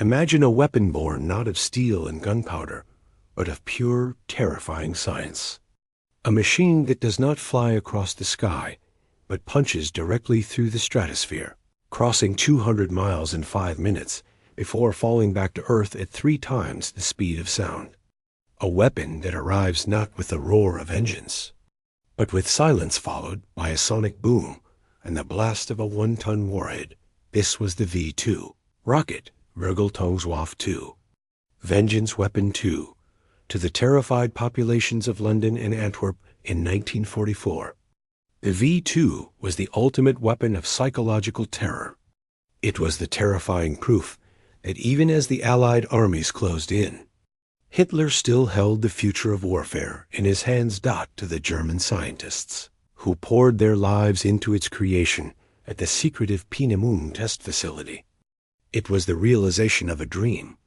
Imagine a weapon born not of steel and gunpowder, but of pure, terrifying science. A machine that does not fly across the sky, but punches directly through the stratosphere, crossing 200 miles in 5 minutes before falling back to Earth at 3 times the speed of sound. A weapon that arrives not with the roar of engines, but with silence followed by a sonic boom and the blast of a 1-ton warhead. This was the V-2 rocket, Vergeltungswaffe 2, Vengeance Weapon 2, to the terrified populations of London and Antwerp in 1944. The V-2 was the ultimate weapon of psychological terror. It was the terrifying proof that even as the Allied armies closed in, Hitler still held the future of warfare in his hands. To the German scientists who poured their lives into its creation at the secretive Peenemünde test facility, it was the realization of a dream,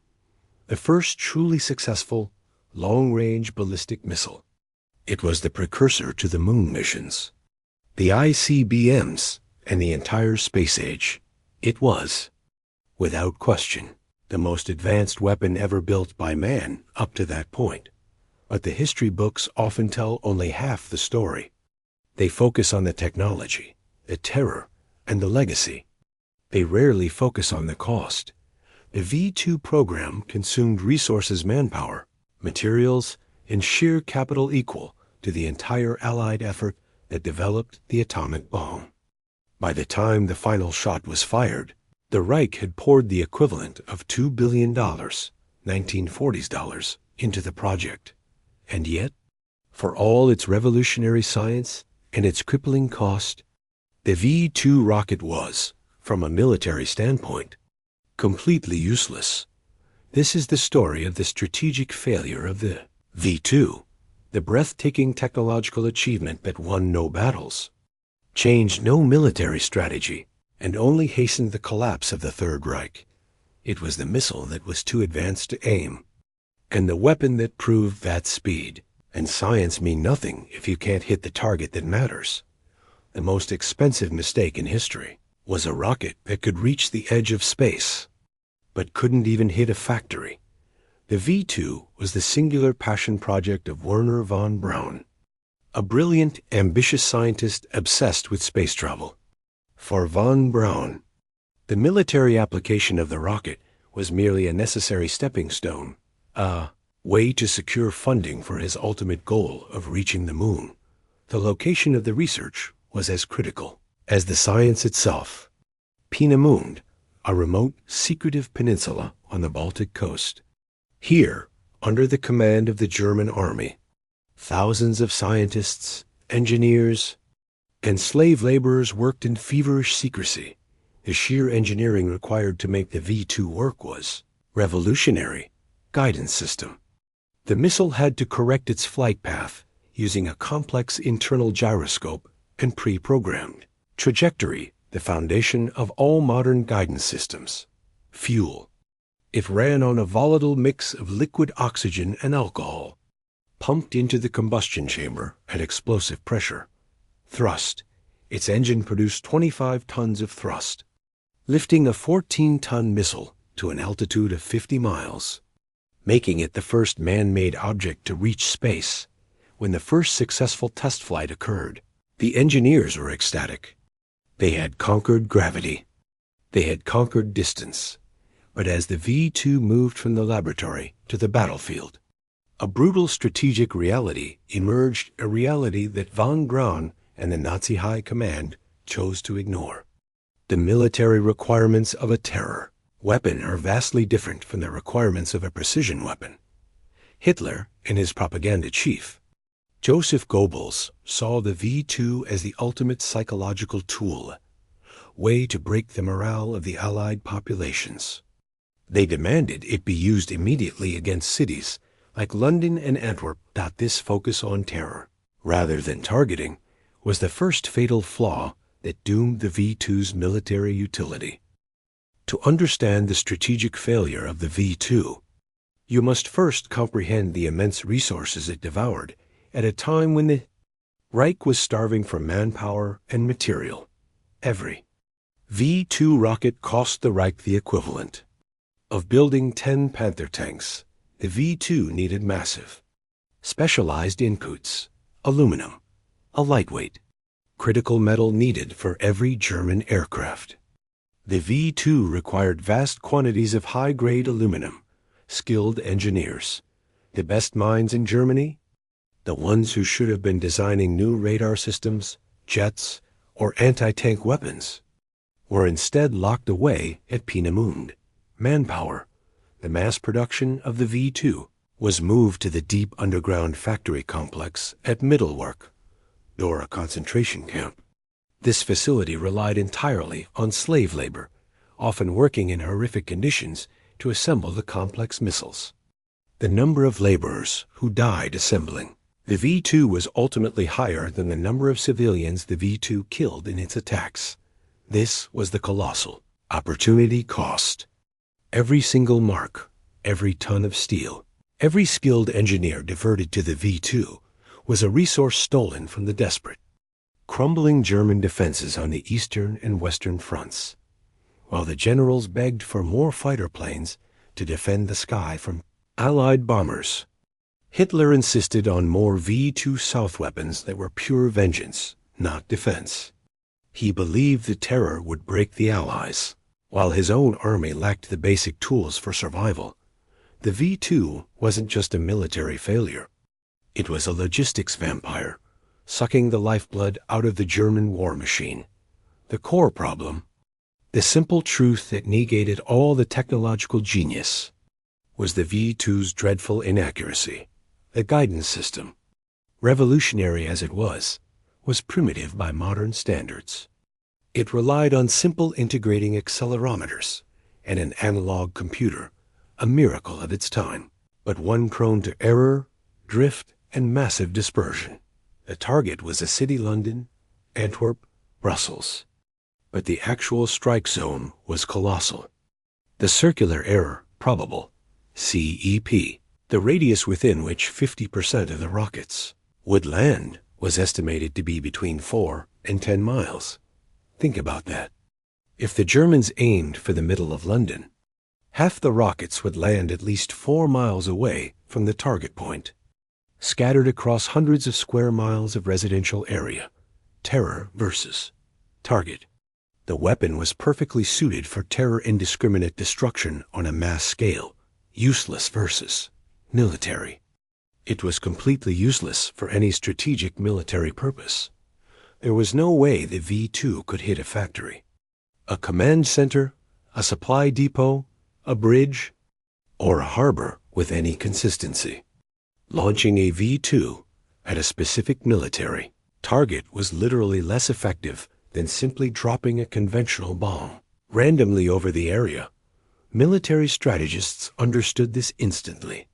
the first truly successful long-range ballistic missile. It was the precursor to the moon missions, the ICBMs, and the entire space age. It was, without question, the most advanced weapon ever built by man up to that point. But the history books often tell only half the story. They focus on the technology, the terror, and the legacy. They rarely focus on the cost. The V-2 program consumed resources, manpower, materials, and sheer capital equal to the entire Allied effort that developed the atomic bomb. By the time the final shot was fired, the Reich had poured the equivalent of $2 billion, 1940s dollars, into the project. And yet, for all its revolutionary science and its crippling cost, the V-2 rocket was, from a military standpoint, completely useless. This is the story of the strategic failure of the V-2, the breathtaking technological achievement that won no battles, changed no military strategy, and only hastened the collapse of the Third Reich. It was the missile that was too advanced to aim, and the weapon that proved that speed and science mean nothing if you can't hit the target that matters. The most expensive mistake in history was a rocket that could reach the edge of space, but couldn't even hit a factory. The V-2 was the singular passion project of Wernher von Braun, a brilliant, ambitious scientist obsessed with space travel. For von Braun, the military application of the rocket was merely a necessary stepping stone, a way to secure funding for his ultimate goal of reaching the moon. The location of the research was as critical as the science itself. Peenemünde, a remote, secretive peninsula on the Baltic coast. Here, under the command of the German army, thousands of scientists, engineers, and slave laborers worked in feverish secrecy. The sheer engineering required to make the V-2 work was revolutionary. Guidance system. The missile had to correct its flight path using a complex internal gyroscope and pre-programmed trajectory, the foundation of all modern guidance systems. Fuel. It ran on a volatile mix of liquid oxygen and alcohol, pumped into the combustion chamber at explosive pressure. Thrust. Its engine produced 25 tons of thrust, lifting a 14-ton missile to an altitude of 50 miles, making it the first man-made object to reach space. When the first successful test flight occurred, the engineers were ecstatic. They had conquered gravity. They had conquered distance. But as the V-2 moved from the laboratory to the battlefield, a brutal strategic reality emerged, a reality that von Braun and the Nazi High Command chose to ignore. The military requirements of a terror weapon are vastly different from the requirements of a precision weapon. Hitler and his propaganda chief, Joseph Goebbels, saw the V-2 as the ultimate psychological tool, way to break the morale of the Allied populations. They demanded it be used immediately against cities like London and Antwerp. This focus on terror, rather than targeting, was the first fatal flaw that doomed the V-2's military utility. To understand the strategic failure of the V-2, you must first comprehend the immense resources it devoured at a time when the Reich was starving for manpower and material. Every V-2 rocket cost the Reich the equivalent of building 10 Panther tanks, the V-2 needed massive, specialized inputs, aluminum, a lightweight, critical metal needed for every German aircraft. The V-2 required vast quantities of high-grade aluminum, skilled engineers. The best minds in Germany? The ones who should have been designing new radar systems, jets, or anti-tank weapons, were instead locked away at Peenemünde. Manpower, the mass production of the V-2, was moved to the deep underground factory complex at Mittelwerk, or a concentration camp. This facility relied entirely on slave labor, often working in horrific conditions to assemble the complex missiles. The number of laborers who died assembling the V-2 was ultimately higher than the number of civilians the V-2 killed in its attacks. This was the colossal opportunity cost. Every single mark, every ton of steel, every skilled engineer diverted to the V-2 was a resource stolen from the desperate. Crumbling German defenses on the eastern and western fronts, while the generals begged for more fighter planes to defend the sky from Allied bombers. Hitler insisted on more V-2 South weapons that were pure vengeance, not defense. He believed the terror would break the Allies. While his own army lacked the basic tools for survival, the V-2 wasn't just a military failure. It was a logistics vampire, sucking the lifeblood out of the German war machine. The core problem, the simple truth that negated all the technological genius, was the V-2's dreadful inaccuracy. The guidance system, revolutionary as it was primitive by modern standards. It relied on simple integrating accelerometers and an analog computer, a miracle of its time, but one prone to error, drift, and massive dispersion. The target was a city London, Antwerp, Brussels, but the actual strike zone was colossal. The circular error, probable, CEP, the radius within which 50% of the rockets would land, was estimated to be between 4 and 10 miles. Think about that. If the Germans aimed for the middle of London, half the rockets would land at least 4 miles away from the target point, scattered across hundreds of square miles of residential area. Terror versus target. The weapon was perfectly suited for terror indiscriminate destruction on a mass scale. Useless versus military. It was completely useless for any strategic military purpose. There was no way the V-2 could hit a factory, a command center, a supply depot, a bridge, or a harbor with any consistency. Launching a V-2 at a specific military target was literally less effective than simply dropping a conventional bomb randomly over the area. Military strategists understood this instantly.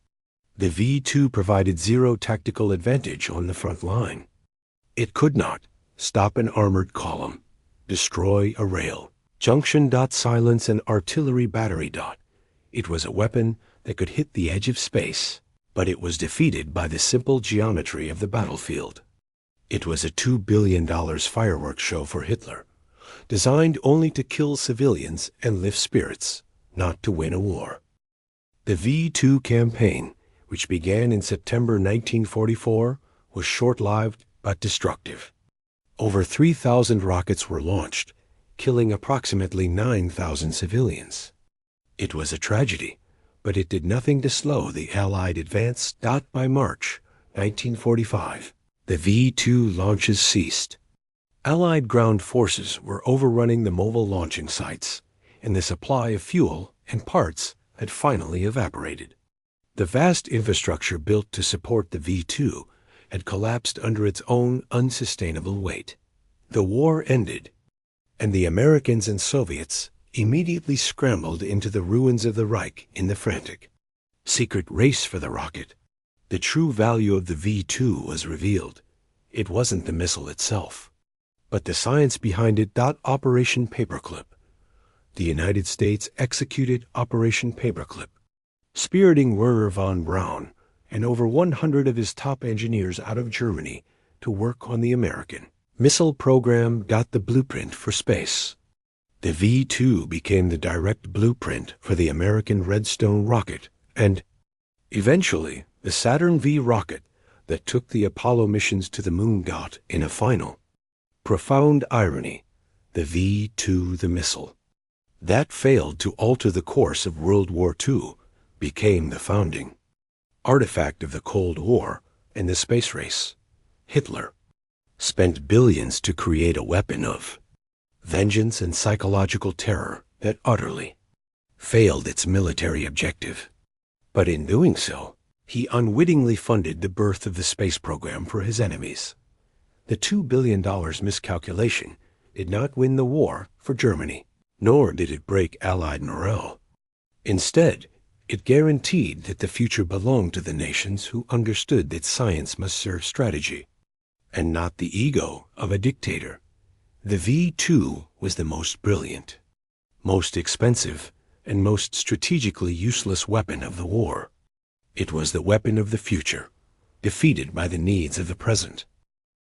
The V-2 provided zero tactical advantage on the front line. It could not stop an armored column, destroy a rail, junction dot silence an artillery battery dot. It was a weapon that could hit the edge of space, but it was defeated by the simple geometry of the battlefield. It was a $2 billion fireworks show for Hitler, designed only to kill civilians and lift spirits, not to win a war. The V-2 campaign, which began in September 1944, was short-lived but destructive. Over 3,000 rockets were launched, killing approximately 9,000 civilians. It was a tragedy, but it did nothing to slow the Allied advance. By March 1945, the V-2 launches ceased. Allied ground forces were overrunning the mobile launching sites, and the supply of fuel and parts had finally evaporated. The vast infrastructure built to support the V-2 had collapsed under its own unsustainable weight. The war ended, and the Americans and Soviets immediately scrambled into the ruins of the Reich in the frantic, secret race for the rocket. The true value of the V-2 was revealed. It wasn't the missile itself, but the science behind it. Operation Paperclip. The United States executed Operation Paperclip, spiriting Werner von Braun and over 100 of his top engineers out of Germany to work on the American missile program. The blueprint for space. The V-2 became the direct blueprint for the American Redstone rocket and, eventually, the Saturn V rocket that took the Apollo missions to the moon got, in a final, profound irony, the V-2, the missile. That failed to alter the course of World War II, became the founding artifact of the Cold War and the space race. Hitler spent billions to create a weapon of vengeance and psychological terror that utterly failed its military objective. But in doing so, he unwittingly funded the birth of the space program for his enemies. The $2 billion miscalculation did not win the war for Germany, nor did it break Allied morale. Instead, it guaranteed that the future belonged to the nations who understood that science must serve strategy, and not the ego of a dictator. The V-2 was the most brilliant, most expensive, and most strategically useless weapon of the war. It was the weapon of the future, defeated by the needs of the present.